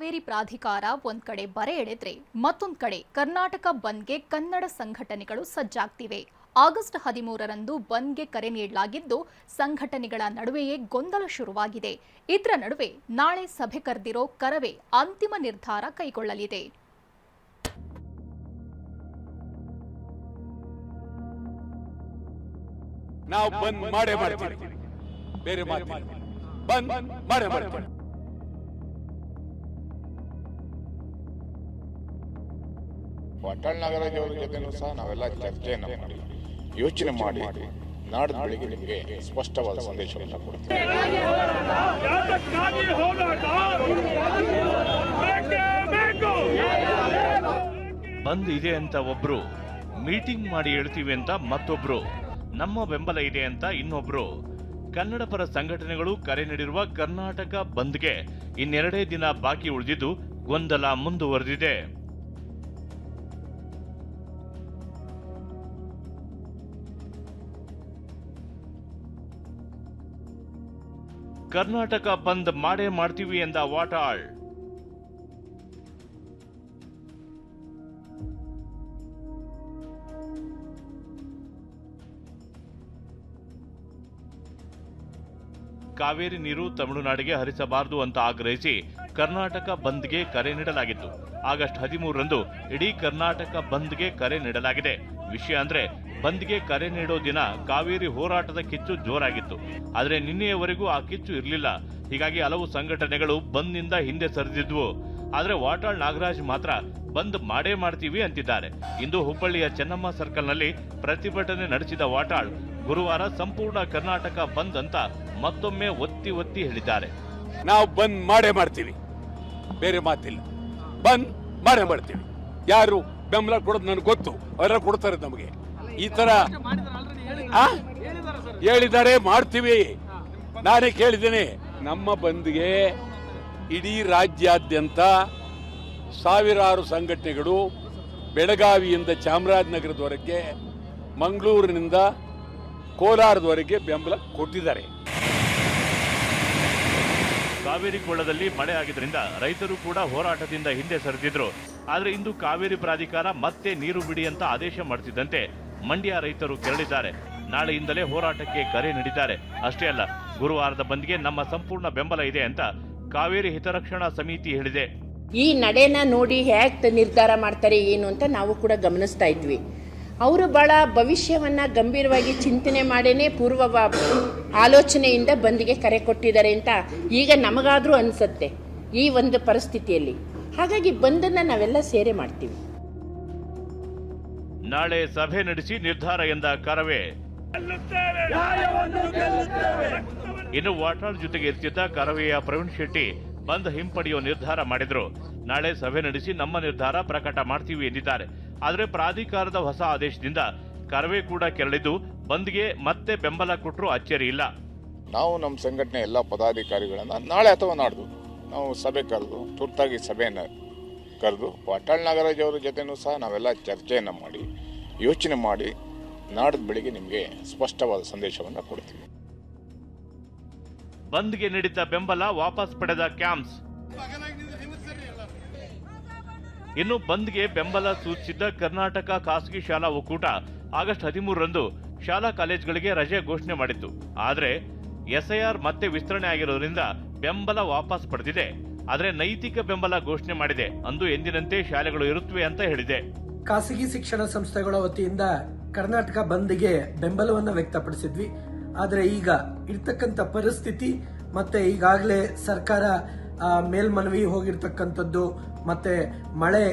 ಕಾವೇರಿ ಪ್ರಾಧಿಕಾರ ಒಂದ್ ಕಡೆ ಬರೆ ಎಳೆದ್ರೆ ಮತ್ತೊಂದ್ ಕಡೆ ಕರ್ನಾಟಕ ಬಂದ್ಗೆ ಕನ್ನಡ ಸಂಘಟನೆಗಳು ಸಜ್ಜಾಗ್ತಿವೆ. ಆಗಸ್ಟ್ 13ರಂದು ಬಂದ್ಗೆ ಕರೆ ನೀಡಲಾಗಿದ್ದು ಸಂಘಟನೆಗಳ ನಡುವೆಯೇ ಗೊಂದಲ ಶುರುವಾಗಿದೆ. ಇದರ ನಡುವೆ ನಾಳೆ ಸಭೆ ಕರೆದಿರೋ ಕರವೇ ಅಂತಿಮ ನಿರ್ಧಾರ ಕೈಗೊಳ್ಳಲಿದೆ. ನಾವು ಬಂದ್ ಮಾಡೇ ಮಾಡ್ತೀವಿ, ಬೇರೆ ಮಾತಿಲ್ಲ. ಬಂದ್ ಮಾಡೇ ಮಾಡ್ತೀವಿ. ವಾಟಾಳ್ ನಾಗರಾಜ್ ಅವರ ಜೊತೆನೂ ಸಹ ನಾವೆಲ್ಲ ಚರ್ಚೆಯನ್ನು ಮಾಡಿ ಯೋಚನೆ ಮಾಡಿ ನಾಡಿದ ಬೆಳಿಗ್ಗೆ ನಿಮಗೆ ಸ್ಪಷ್ಟವಾದ ಸಂದೇಶವನ್ನು ಕೊಡ್ತೀವಿ. ಬಂದ್ ಇದೆ ಅಂತ ಒಬ್ರು, ಮೀಟಿಂಗ್ ಮಾಡಿ ಹೇಳ್ತೀವಿ ಅಂತ ಮತ್ತೊಬ್ರು, ನಮ್ಮ ಬೆಂಬಲ ಇದೆ ಅಂತ ಇನ್ನೊಬ್ರು. ಕನ್ನಡ ಪರ ಸಂಘಟನೆಗಳು ಕರೆ ನೀಡಿರುವ ಕರ್ನಾಟಕ ಬಂದ್ಗೆ ಇನ್ನೆರಡೇ ದಿನ ಬಾಕಿ ಉಳಿದಿದ್ದು ಗೊಂದಲ ಮುಂದುವರೆದಿದೆ. ಕರ್ನಾಟಕ ಬಂದ್ ಮಾಡೇ ಮಾಡ್ತೀವಿ ಎಂದ ವಾಟಾಳ್. ಕಾವೇರಿ ನೀರು ತಮಿಳುನಾಡಿಗೆ ಹರಿಸಬಾರದು ಅಂತ ಆಗ್ರಹಿಸಿ ಕರ್ನಾಟಕ ಬಂದ್ಗೆ ಕರೆ ನೀಡಲಾಗಿತ್ತು. ಆಗಸ್ಟ್ 13ರಂದು ಇಡೀ ಕರ್ನಾಟಕ ಬಂದ್ಗೆ ಕರೆ ನೀಡಲಾಗಿದೆ. ವಿಷಯ ಅಂದ್ರೆ ಬಂದ್ಗೆ ಕರೆ ನೀಡೋ ದಿನ ಕಾವೇರಿ ಹೋರಾಟದ ಕಿಚ್ಚು ಜೋರಾಗಿತ್ತು. ಆದರೆ ನಿನ್ನೆಯವರೆಗೂ ಆ ಕಿಚ್ಚು ಇರಲಿಲ್ಲ. ಹೀಗಾಗಿ ಹಲವು ಸಂಘಟನೆಗಳು ಬಂದ್ನಿಂದ ಹಿಂದೆ ಸರಿದಿದ್ವು. ಆದರೆ ವಾಟಾಳ್ ನಾಗರಾಜ್ ಮಾತ್ರ ಬಂದ್ ಮಾಡೇ ಮಾಡ್ತೀವಿ ಅಂತಿದ್ದಾರೆ. ಇಂದು ಹುಬ್ಬಳ್ಳಿಯ ಚೆನ್ನಮ್ಮ ಸರ್ಕಲ್ನಲ್ಲಿ ಪ್ರತಿಭಟನೆ ನಡೆಸಿದ ವಾಟಾಳ್ ಗುರುವಾರ ಸಂಪೂರ್ಣ ಕರ್ನಾಟಕ ಬಂದ್ ಅಂತ ಮತ್ತೊಮ್ಮೆ ಒತ್ತಿ ಒತ್ತಿ ಹೇಳಿದ್ದಾರೆ. ನಾವು ಬಂದ್ ಮಾಡೇ ಮಾಡ್ತೀವಿ, ಬೇರೆ ಮಾತಿಲ್ಲ. ಬಂದ್ ಮಾಡೇ ಮಾಡ್ತೀವಿ. ಯಾರು ಬೆಂಬಲ ಕೊಡೋದು ನನಗೆ ಗೊತ್ತು, ಅವರೆಲ್ಲ ಕೊಡ್ತಾರೆ ನಮಗೆ. ಈ ತರ ಹೇಳಿದ್ದಾರೆ, ಮಾಡ್ತೀವಿ. ನಾನೇ ಕೇಳಿದ್ದೇನೆ, ನಮ್ಮ ಬಂದ್ಗೆ ಇಡೀ ರಾಜ್ಯಾದ್ಯಂತ ಸಾವಿರಾರು ಸಂಘಟನೆಗಳು ಬೆಳಗಾವಿಯಿಂದ ಚಾಮರಾಜನಗರದವರೆಗೆ, ಮಂಗಳೂರಿನಿಂದ ಕೋಲಾರದವರೆಗೆ ಬೆಂಬಲ ಕೊಟ್ಟಿದ್ದಾರೆ. ಕಾವೇರಿ ಕೊಳ್ಳದಲ್ಲಿ ಮಳೆ ಆಗಿದ್ದರಿಂದ ರೈತರು ಕೂಡ ಹೋರಾಟದಿಂದ ಹಿಂದೆ ಸರಿದಿದ್ರು. ಆದ್ರೆ ಇಂದು ಕಾವೇರಿ ಪ್ರಾಧಿಕಾರ ಮತ್ತೆ ನೀರು ಬಿಡಿ ಅಂತ ಆದೇಶ ಮಾಡ್ತಿದ್ದಂತೆ ಮಂಡ್ಯ ರೈತರು ಕೆರಳಿದ್ದಾರೆ. ನಾಳೆಯಿಂದಲೇ ಹೋರಾಟಕ್ಕೆ ಕರೆ ನೀಡಿದ್ದಾರೆ. ಅಷ್ಟೇ ಅಲ್ಲ, ಗುರುವಾರದ ಬಂದ್ಗೆ ನಮ್ಮ ಸಂಪೂರ್ಣ ಬೆಂಬಲ ಇದೆ ಅಂತ ಕಾವೇರಿ ಹಿತರಕ್ಷಣಾ ಸಮಿತಿ ಹೇಳಿದೆ. ಈ ನಡೆನ ನೋಡಿ ಹೇಗೆ ನಿರ್ಧಾರ ಮಾಡ್ತಾರೆ ಏನು ಅಂತ ನಾವು ಕೂಡ ಗಮನಿಸ್ತಾ ಇದ್ವಿ. ಅವರು ಬಹಳ ಭವಿಷ್ಯವನ್ನ ಗಂಭೀರವಾಗಿ ಚಿಂತನೆ ಮಾಡೇನೆ ಪೂರ್ವ ಆಲೋಚನೆಯಿಂದ ಬಂದ್ಗೆ ಕರೆ ಕೊಟ್ಟಿದ್ದಾರೆ ಅಂತ ಈಗ ನಮಗಾದ್ರೂ ಅನ್ಸುತ್ತೆ ಈ ಒಂದು ಪರಿಸ್ಥಿತಿಯಲ್ಲಿ. ಹಾಗಾಗಿ ಬಂದನ್ನ ನಾವೆಲ್ಲ ಸೇರೆ ಮಾಡ್ತೀವಿ. ನಾಳೆ ಸಭೆ ನಡೆಸಿ ನಿರ್ಧಾರ ಎಂದ ಕರವೇ. ಇನ್ನು ವಾಟಾಳ್ ಜೊತೆಗೆ ಇರ್ತಿದ್ದ ಕರವೆಯ ಪ್ರವೀಣ್ ಶೆಟ್ಟಿ ಬಂದ್ ಹಿಂಪಡೆಯೋ ನಿರ್ಧಾರ ಮಾಡಿದ್ರು. ನಾಳೆ ಸಭೆ ನಡೆಸಿ ನಮ್ಮ ನಿರ್ಧಾರ ಪ್ರಕಟ ಮಾಡ್ತೀವಿ ಎಂದಿದ್ದಾರೆ. ಆದರೆ ಪ್ರಾಧಿಕಾರದ ಹೊಸ ಆದೇಶದಿಂದ ಕರವೇ ಕೂಡ ಕೆರಳಿದ್ದು ಬಂದ್ಗೆ ಮತ್ತೆ ಬೆಂಬಲ ಕೊಟ್ಟರು ಅಚ್ಚರಿ ಇಲ್ಲ. ನಾವು ನಮ್ಮ ಸಂಘಟನೆ ಎಲ್ಲ ಪದಾಧಿಕಾರಿಗಳನ್ನ ನಾಳೆ ಅಥವಾ ನಾಡ್ದು ನಾವು ಸಭೆ ಕರೆದು, ತುರ್ತಾಗಿ ಸಭೆಯನ್ನು ಕರೆದು ವಾಟಾಳ್ ನಾಗರಾಜ್ ಅವರ ಜೊತೆನೂ ಸಹ ನಾವೆಲ್ಲ ಚರ್ಚೆಯನ್ನು ಮಾಡಿ ಯೋಚನೆ ಮಾಡಿ ನಾಡಿದ ಬೆಳಿಗ್ಗೆ ನಿಮಗೆ ಸ್ಪಷ್ಟವಾದ ಸಂದೇಶವನ್ನು ಕೊಡ್ತೀವಿ. ಬಂದ್ಗೆ ನೀಡಿದ್ದ ಬೆಂಬಲ ವಾಪಸ್ ಪಡೆದ ಕ್ಯಾಂಪ್ಸ್. ಇನ್ನು ಬಂದ್ಗೆ ಬೆಂಬಲ ಸೂಚಿಸಿದ್ದ ಕರ್ನಾಟಕ ಖಾಸಗಿ ಶಾಲಾ ಒಕ್ಕೂಟ ಆಗಸ್ಟ್ 13ರಂದು ಶಾಲಾ ಕಾಲೇಜುಗಳಿಗೆ ರಜೆ ಘೋಷಣೆ ಮಾಡಿತ್ತು. ಆದರೆ ಎಸ್ಐಆರ್ ಮತ್ತೆ ವಿಸ್ತರಣೆ ಆಗಿರೋದ್ರಿಂದ ಬೆಂಬಲ ವಾಪಸ್ ಪಡೆದಿದೆ. ಆದರೆ ನೈತಿಕ ಬೆಂಬಲ ಘೋಷಣೆ ಮಾಡಿದೆ. ಅಂದು ಎಂದಿನಂತೆ ಶಾಲೆಗಳು ಇರುತ್ತವೆ ಅಂತ ಹೇಳಿದೆ. ಖಾಸಗಿ ಶಿಕ್ಷಣ ಸಂಸ್ಥೆಗಳ ವತಿಯಿಂದ ಕರ್ನಾಟಕ ಬಂದ್ಗೆ ಬೆಂಬಲವನ್ನು ವ್ಯಕ್ತಪಡಿಸಿದ್ವಿ. ಆದರೆ ಈಗ ಇರ್ತಕ್ಕಂಥ ಪರಿಸ್ಥಿತಿ ಮತ್ತೆ ಈಗಾಗಲೇ ಸರ್ಕಾರ ಮೇಲ್ಮನವಿ ಹೋಗಿರ್ತಕ್ಕಂಥದ್ದು ಮತ್ತೆ ಮಳೆ,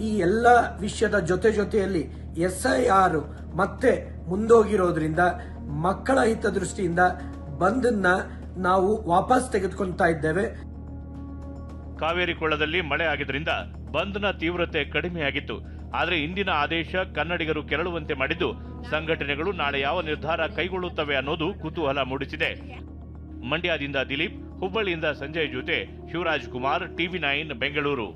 ಈ ಎಲ್ಲ ವಿಷಯದ ಜೊತೆಯಲ್ಲಿ SIR ಮತ್ತೆ ಮುಂದೋಗಿರೋದ್ರಿಂದ ಮಕ್ಕಳ ಹಿತದೃಷ್ಟಿಯಿಂದ ಬಂದನ್ನ ನಾವು ವಾಪಸ್ ತೆಗೆದುಕೊಳ್ತಾ ಇದ್ದೇವೆ. ಕಾವೇರಿ ಕೊಳ್ಳದಲ್ಲಿ ಮಳೆ ಆಗಿದ್ರಿಂದ ಬಂದ್ನ ತೀವ್ರತೆ ಕಡಿಮೆಯಾಗಿತ್ತು. ಆದರೆ ಇಂದಿನ ಆದೇಶ ಕನ್ನಡಿಗರು ಕೆರಳುವಂತೆ ಮಾಡಿದ್ದು ಸಂಘಟನೆಗಳು ನಾಳೆ ಯಾವ ನಿರ್ಧಾರ ಕೈಗೊಳ್ಳುತ್ತವೆ ಅನ್ನೋದು ಕುತೂಹಲ ಮೂಡಿಸಿದೆ. ಮಂಡ್ಯದಿಂದ ದಿಲೀಪ್, ಹುಬ್ಬಳ್ಳಿಯಿಂದ ಸಂಜಯ್ ಜೊತೆ ಶಿವರಾಜ್ ಕುಮಾರ್, TV9 ಬೆಂಗಳೂರು.